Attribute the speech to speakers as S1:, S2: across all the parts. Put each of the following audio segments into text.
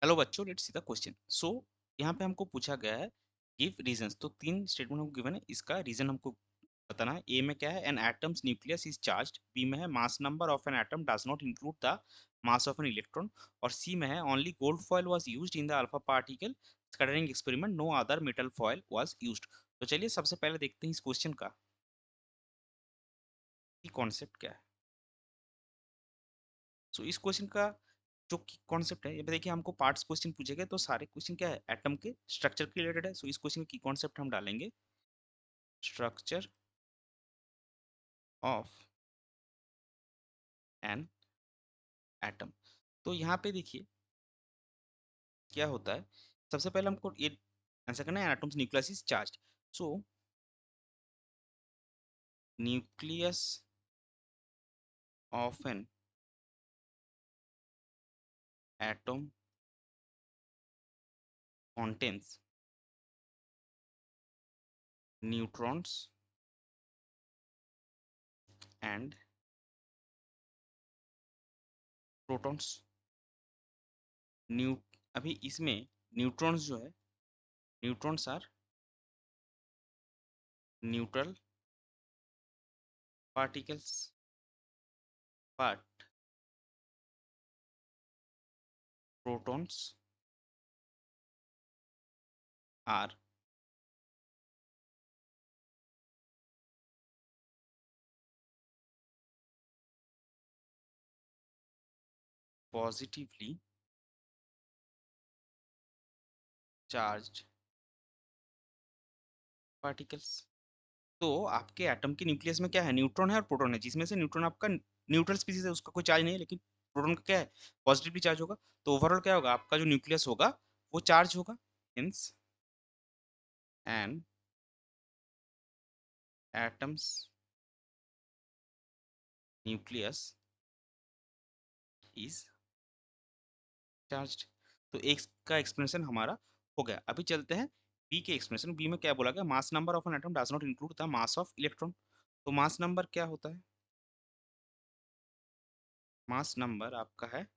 S1: Hello बच्चों, let's see the question. सो यहाँ पे हमको पूछा गया है गिव रीजंस। तो तीन स्टेटमेंट हमको गिवन है, इसका रीजन हमको बताना है। ए में क्या है, an atoms nucleus is charged. B में है mass number of an atom does not include the mass of an electron. और सी में है only gold foil was used in the alpha particle scattering experiment, no other metal foil was used. तो चलिए सबसे पहले देखते हैं इस क्वेश्चन का कॉन्सेप्ट क्या है। सो इस क्वेश्चन का जो कॉन्सेप्ट है, ये देखिए हमको पार्ट्स क्वेश्चन पूछे गए तो सारे क्वेश्चन क्या है, एटम के स्ट्रक्चर के रिलेटेड है। सो इस क्वेश्चन की कॉन्सेप्ट हम डालेंगे स्ट्रक्चर ऑफ एन एटम। तो यहाँ पे देखिए क्या होता है, सबसे पहले हमको ये आंसर करना है atoms nucleus is charged. So nucleus of an atom contains neutrons and protons. New अभी इसमें न्यूट्रॉन्स जो है, neutrons are neutral particles, but protons are positively charged particles। तो आपके एटम के न्यूक्लियस में क्या है, न्यूट्रॉन है और प्रोटॉन है, जिसमें से न्यूट्रॉन आपका न्यूट्रल स्पीसीज है, उसका कोई चार्ज नहीं है, लेकिन प्रोटॉन का क्या है, पॉजिटिवली चार्ज होगा। तो ओवरऑल क्या होगा, आपका जो न्यूक्लियस होगा वो चार्ज होगा। Hence an atoms nucleus is charged. तो एक का एक्सप्लेनेशन हमारा हो गया। अभी चलते हैं बी के एक्सप्लेनेशन। बी में क्या बोला गया, मास number of an atom does not include the mass of electron. तो मास नंबर क्या होता है, मास नंबर आपका है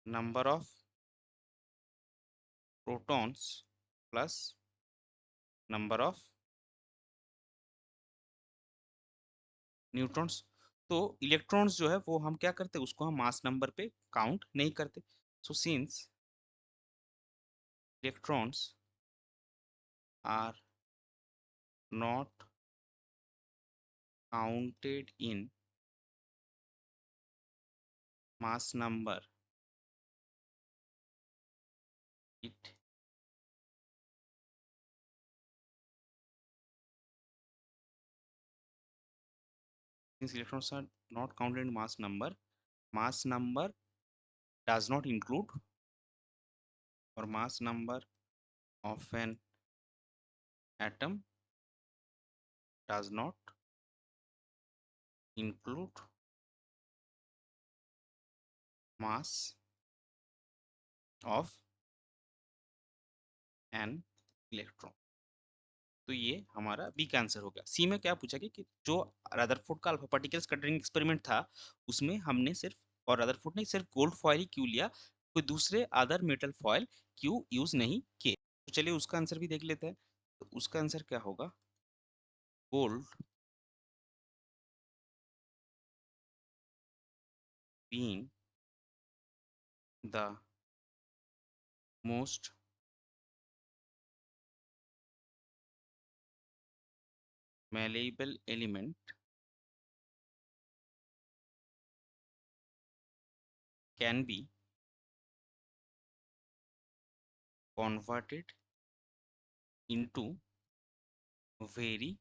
S1: number of protons plus number of neutrons. तो इलेक्ट्रॉन्स जो है वो हम क्या करते हैं, उसको हम मास नंबर पे काउंट नहीं करते। So since electrons are not counted in mass number, it since electrons are not counted in mass number does not include, or mass number of an atom does not include mass of an electron। तो ये हमारा B का answer हो गया। सी में क्या पूछा गया कि जो रदरफोर्ड का अल्फा पार्टिकल स्कैटरिंग एक्सपेरिमेंट था उसमें हमने सिर्फ, और रदरफोर्ड ने सिर्फ गोल्ड फॉयल ही क्यों लिया, कोई दूसरे अदर मेटल फॉयल क्यों यूज नहीं किए। तो चलिए उसका आंसर भी देख लेते हैं। तो उसका आंसर क्या होगा, gold being the most malleable element can be converted into very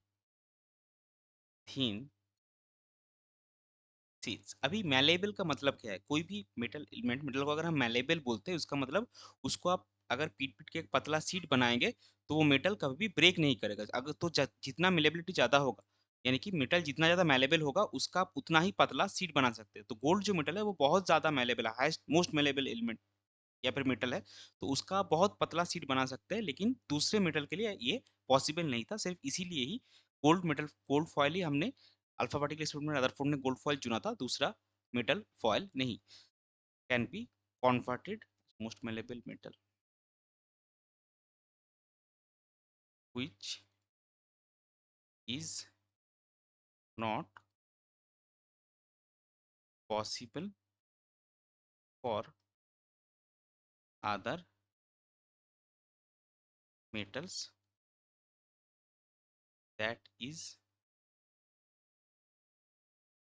S1: thin sheets. अभी मैलेबल का मतलब क्या है, कोई भी मेटल एलिमेंट, मेटल को अगर हम मैलेबल बोलते हैं उसका मतलब उसको आप अगर पीट पीट के एक पतला शीट बनाएंगे तो वो मेटल कभी भी ब्रेक नहीं करेगा। अगर तो जितना मेलेबिलिटी ज्यादा होगा, यानी कि मेटल जितना ज्यादा मैलेबल होगा उसका आप उतना ही पतला शीट बना सकते हैं। तो गोल्ड जो मेटल है वो बहुत ज्यादा मैलेबल है, हाईएस्ट मोस्ट मैलेबल एलिमेंट या फिर मेटल है, तो उसका बहुत पतला शीट बना सकते हैं। लेकिन दूसरे मेटल के लिए ये पॉसिबल नहीं था, सिर्फ इसीलिए ही गोल्ड फॉयल ही हमने अल्फा पार्टिकल एक्सपेरिमेंट में रदरफोर्ड ने गोल्ड फॉयल चुना था, दूसरा मेटल फॉयल नहीं। Can be converted most malleable metal which is not possible for other metals, that is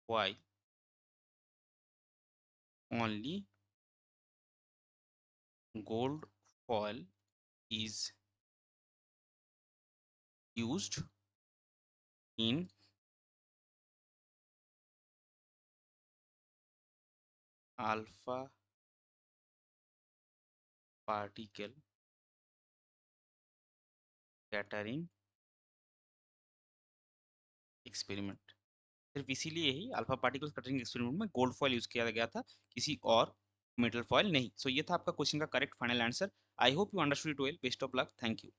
S1: why only gold foil is used in alpha particle scattering experiment। सिर्फ इसीलिए ही alpha particle scattering experiment में gold foil use किया गया था, किसी और metal foil नहीं। सो ये था आपका क्वेश्चन का correct final answer. I hope you understood it well. Best of luck. Thank you.